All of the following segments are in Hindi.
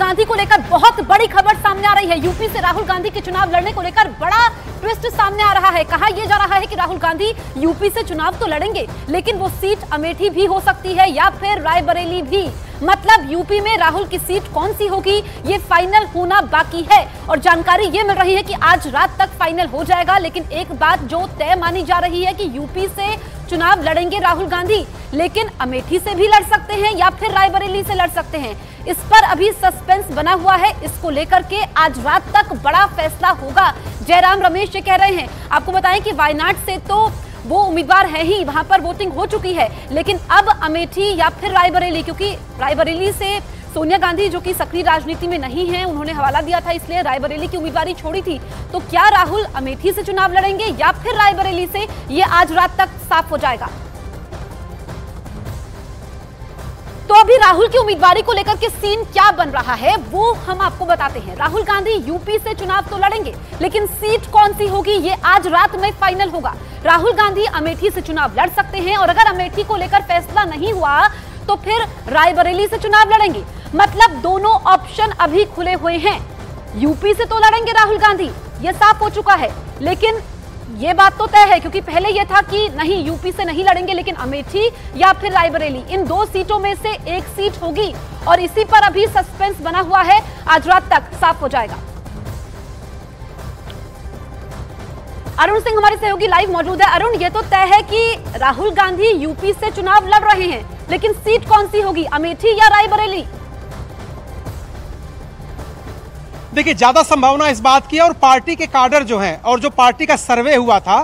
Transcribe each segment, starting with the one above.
गांधी को लेकर बहुत बड़ी खबर सामने आ रही है। यूपी से राहुल गांधी के चुनाव लड़ने को लेकर बड़ा ट्विस्ट सामने आ रहा है। कहा यह जा रहा है कि राहुल गांधी यूपी से चुनाव तो लड़ेंगे, लेकिन वो सीट अमेठी भी हो सकती है या फिर रायबरेली भी। मतलब यूपी में राहुल की सीट कौन सी होगी ये फाइनल होना बाकी है और जानकारी ये मिल रही है कि आज रात तक फाइनल हो जाएगा। लेकिन एक बात जो तय मानी जा रही है कि यूपी से चुनाव लड़ेंगे राहुल गांधी, लेकिन अमेठी से भी लड़ सकते हैं या फिर रायबरेली से लड़ सकते हैं। इस पर अभी सस्पेंस बना हुआ है। इसको लेकर के आज रात तक बड़ा फैसला होगा, जयराम रमेश ये कह रहे हैं। आपको बताएं कि वायनाड से तो वो उम्मीदवार है ही, वहां पर वोटिंग हो चुकी है, लेकिन अब अमेठी या फिर रायबरेली, क्योंकि रायबरेली से सोनिया गांधी जो कि सक्रिय राजनीति में नहीं है, उन्होंने हवाला दिया था, इसलिए रायबरेली की उम्मीदवारी छोड़ी थी। तो क्या राहुल अमेठी से चुनाव लड़ेंगे या फिर रायबरेली से, ये आज रात तक साफ हो जाएगा। तो अभी राहुल की उम्मीदवारी को लेकर के सीन क्या बन रहा है वो हम आपको बताते हैं। राहुल गांधी यूपी से चुनाव तो लड़ेंगे, लेकिन सीट कौन सी होगी ये आज रात में फाइनल होगा। राहुल गांधी अमेठी से चुनाव लड़ सकते हैं और अगर अमेठी को लेकर फैसला नहीं हुआ तो फिर रायबरेली से चुनाव लड़ेंगे। मतलब दोनों ऑप्शन अभी खुले हुए हैं। यूपी से तो लड़ेंगे राहुल गांधी, ये साफ हो चुका है, लेकिन ये बात तो तय है, क्योंकि पहले यह था कि नहीं यूपी से नहीं लड़ेंगे, लेकिन अमेठी या फिर रायबरेली, इन दो सीटों में से एक सीट होगी और इसी पर अभी सस्पेंस बना हुआ है। आज रात तक साफ हो जाएगा। अरुण सिंह हमारे सहयोगी लाइव मौजूद है। अरुण, ये तो तय है कि राहुल गांधी यूपी से चुनाव लड़ रहे हैं, लेकिन सीट कौन सी होगी, अमेठी या रायबरेली? देखिए, ज्यादा संभावना इस बात की है और पार्टी के काडर जो हैं और जो पार्टी का सर्वे हुआ था,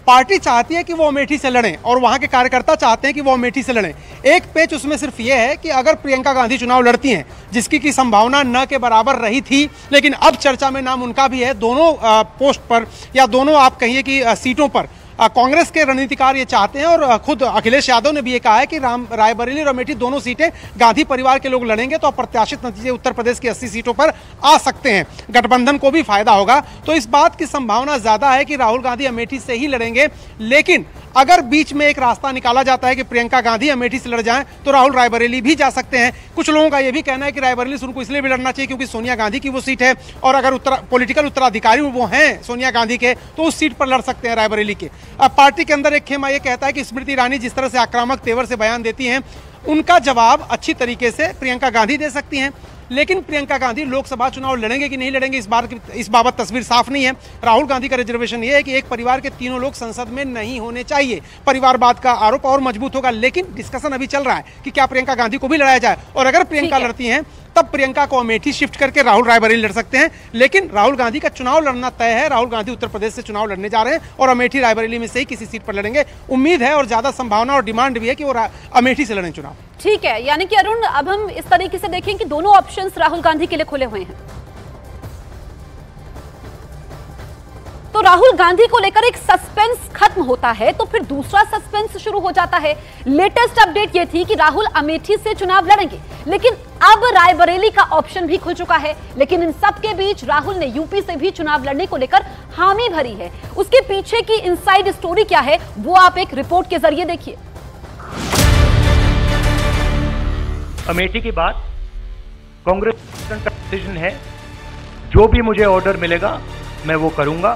पार्टी चाहती है कि वो अमेठी से लड़ें और वहां के कार्यकर्ता चाहते हैं कि वो अमेठी से लड़ें। एक पेच उसमें सिर्फ ये है कि अगर प्रियंका गांधी चुनाव लड़ती हैं, जिसकी की संभावना न के बराबर रही थी, लेकिन अब चर्चा में नाम उनका भी है, दोनों पोस्ट पर या दोनों आप कहिए कि सीटों पर कांग्रेस के रणनीतिकार ये चाहते हैं और खुद अखिलेश यादव ने भी ये कहा है कि रायबरेली और अमेठी दोनों सीटें गांधी परिवार के लोग लड़ेंगे तो अप्रत्याशित नतीजे उत्तर प्रदेश की 80 सीटों पर आ सकते हैं। गठबंधन को भी फायदा होगा। तो इस बात की संभावना ज्यादा है कि राहुल गांधी अमेठी से ही लड़ेंगे, लेकिन अगर बीच में एक रास्ता निकाला जाता है कि प्रियंका गांधी अमेठी से लड़ जाएं तो राहुल रायबरेली भी जा सकते हैं। कुछ लोगों का यह भी कहना है कि रायबरेली से उनको इसलिए भी लड़ना चाहिए क्योंकि सोनिया गांधी की वो सीट है और अगर पॉलिटिकल उत्तराधिकारी वो हैं सोनिया गांधी के तो उस सीट पर लड़ सकते हैं रायबरेली के। अब पार्टी के अंदर एक खेमा ये कहता है कि स्मृति ईरानी जिस तरह से आक्रामक तेवर से बयान देती हैं, उनका जवाब अच्छी तरीके से प्रियंका गांधी दे सकती हैं, लेकिन प्रियंका गांधी लोकसभा चुनाव लड़ेंगे कि नहीं लड़ेंगे इस बाबत तस्वीर साफ नहीं है। राहुल गांधी का रिजर्वेशन ये है कि एक परिवार के तीनों लोग संसद में नहीं होने चाहिए। परिवारवाद का आरोप और मजबूत होगा, लेकिन डिस्कशन अभी चल रहा है कि क्या प्रियंका गांधी को भी लड़ाया जाए और अगर प्रियंका लड़ती हैं तब प्रियंका को अमेठी शिफ्ट करके राहुल रायबरेली लड़ सकते हैं। लेकिन राहुल गांधी का चुनाव लड़ना तय है। राहुल गांधी उत्तर प्रदेश से चुनाव लड़ने जा रहे हैं और अमेठी रायबरेली में से ही किसी सीट पर लड़ेंगे। उम्मीद है और ज्यादा संभावना और डिमांड भी है कि वो अमेठी से लड़ें चुनाव। ठीक है, यानी कि अरुण, अब हम इस तरीके से देखें कि दोनों ऑप्शंस राहुल गांधी के लिए खुले हुए हैं। तो राहुल गांधी को लेकर एक सस्पेंस खत्म होता है तो फिर दूसरा सस्पेंस शुरू हो जाता है। लेटेस्ट अपडेट यह थी कि राहुल अमेठी से चुनाव लड़ेंगे, लेकिन अब रायबरेली का ऑप्शन भी खुल चुका है। लेकिन इन सब के बीच राहुल ने यूपी से भी चुनाव लड़ने को लेकर हामी भरी है। उसके पीछे की इनसाइड स्टोरी क्या है वो आप एक रिपोर्ट के जरिए देखिए। अमेठी के बाद कांग्रेस का डिसीजन है, जो भी मुझे ऑर्डर मिलेगा मैं वो करूंगा।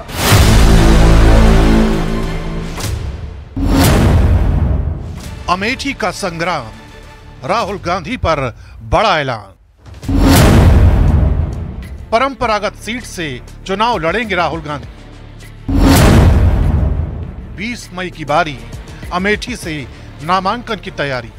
अमेठी का संग्राम, राहुल गांधी पर बड़ा ऐलान। परंपरागत सीट से चुनाव लड़ेंगे राहुल गांधी। 20 मई की बारी, अमेठी से नामांकन की तैयारी।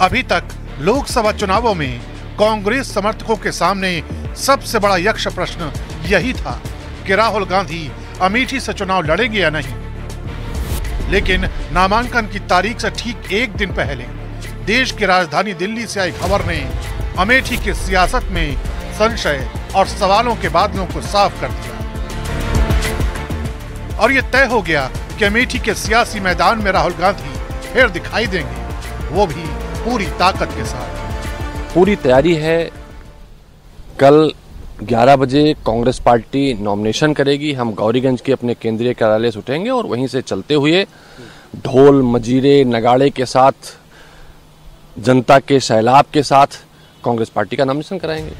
अभी तक लोकसभा चुनावों में कांग्रेस समर्थकों के सामने सबसे बड़ा यक्ष प्रश्न यही था कि राहुल गांधी अमेठी से चुनाव लड़ेंगे या नहीं। लेकिन नामांकन की तारीख से ठीक एक दिन पहले देश की राजधानी दिल्ली से आई खबर ने अमेठी की सियासत में संशय और सवालों के बादलों को साफ कर दिया और ये तय हो गया कि अमेठी के सियासी मैदान में राहुल गांधी फिर दिखाई देंगे, वो भी पूरी ताकत के साथ। पूरी तैयारी है। कल 11 बजे कांग्रेस पार्टी नॉमिनेशन करेगी। हम गौरीगंज के अपने केंद्रीय कार्यालय से उठेंगे और वहीं से चलते हुए ढोल मजीरे नगाड़े के साथ जनता के सैलाब के साथ कांग्रेस पार्टी का नॉमिनेशन कराएंगे।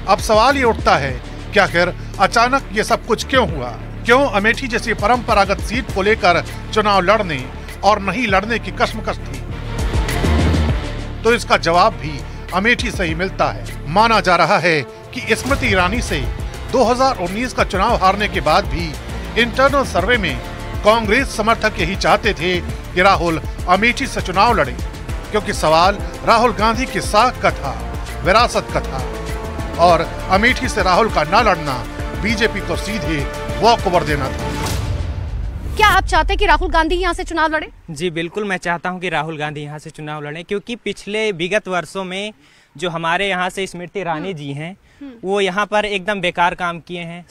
अब सवाल ये उठता है कि आखिर अचानक ये सब कुछ क्यों हुआ? क्यों अमेठी जैसी परंपरागत सीट को लेकर चुनाव लड़ने और नहीं लड़ने की कश्मकश थी? तो इसका जवाब भी अमेठी से ही मिलता है। माना जा रहा है कि स्मृति ईरानी से 2019 का चुनाव हारने के बाद भी इंटरनल सर्वे में कांग्रेस समर्थक यही चाहते थे कि राहुल अमेठी से चुनाव लड़े, क्योंकि सवाल राहुल गांधी की साख का था, विरासत का था, और अमेठी से राहुल का न लड़ना बीजेपी को सीधे वॉकओवर देना था। क्या आप चाहते हैं कि राहुल गांधी यहाँ से चुनाव लड़े? जी बिल्कुल, मैं चाहता हूँ कि राहुल गांधी यहाँ से चुनाव लड़ें, क्योंकि पिछले विगत वर्षों में जो हमारे यहाँ से स्मृति ईरानी जी हैं वो यहाँ पर एकदम बेकार काम किए हैं।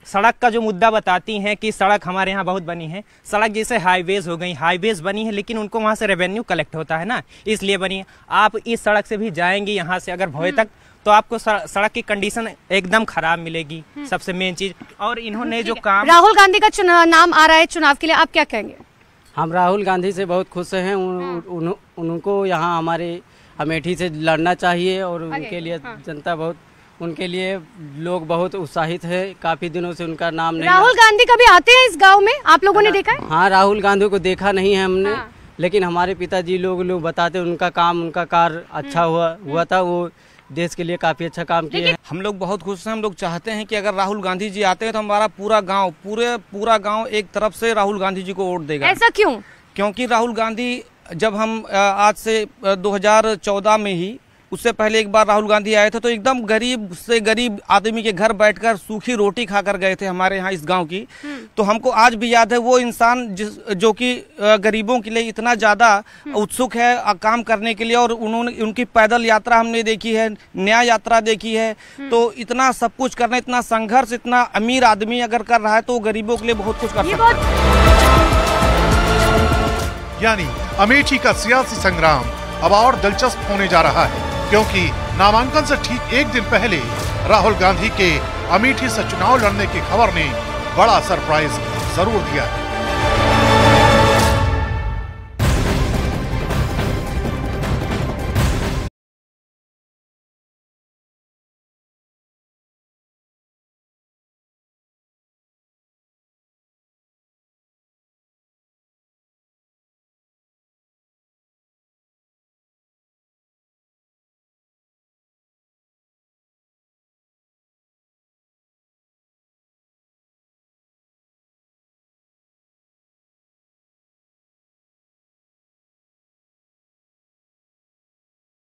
सड़क का जो मुद्दा बताती हैं कि सड़क हमारे यहाँ बहुत बनी है, सड़क जैसे हाईवेज हो गई, हाईवेज बनी है लेकिन उनको वहाँ से रेवेन्यू कलेक्ट होता है ना, इसलिए बनी है। आप इस सड़क से भी जाएंगे यहाँ से अगर भोए तक तो आपको सड़क की कंडीशन एकदम खराब मिलेगी, सबसे मेन चीज। और इन्होंने जो काम, राहुल गांधी का नाम आ रहा है चुनाव के लिए, आप क्या कहेंगे? हम राहुल गांधी से बहुत खुश हैं। उनको यहाँ हमारे अमेठी से लड़ना चाहिए और उनके लिए जनता बहुत, उनके लिए लोग बहुत उत्साहित है। काफी दिनों से उनका नाम नहीं। राहुल गांधी कभी आते हैं इस गांव में, आप लोगों ने देखा है? हाँ, राहुल गांधी को देखा नहीं है हमने, लेकिन हमारे पिताजी लोग बताते उनका काम, उनका कार्य अच्छा हुआ था। वो देश के लिए काफी अच्छा काम किए हैं। हम लोग बहुत खुश हैं। हम लोग चाहते हैं कि अगर राहुल गांधी जी आते हैं तो हमारा पूरा गांव एक तरफ से राहुल गांधी जी को वोट देगा। ऐसा क्यों? क्योंकि राहुल गांधी, जब हम आज से 2014 में ही, उससे पहले एक बार राहुल गांधी आए थे तो एकदम गरीब से गरीब आदमी के घर बैठकर सूखी रोटी खाकर गए थे हमारे यहाँ इस गांव की। तो हमको आज भी याद है वो इंसान जो कि गरीबों के लिए इतना ज़्यादा उत्सुक है काम करने के लिए, और उनकी पैदल यात्रा हमने देखी है, न्याय यात्रा देखी है। तो इतना सब कुछ करना, इतना संघर्ष, इतना अमीर आदमी अगर कर रहा है तो गरीबों के लिए बहुत कुछ कर सकता है। यानी अमेठी का सियासी संग्राम अब और दिलचस्प होने जा रहा है, क्योंकि नामांकन से ठीक एक दिन पहले राहुल गांधी के अमेठी से चुनाव लड़ने की खबर ने बड़ा सरप्राइज जरूर दिया है।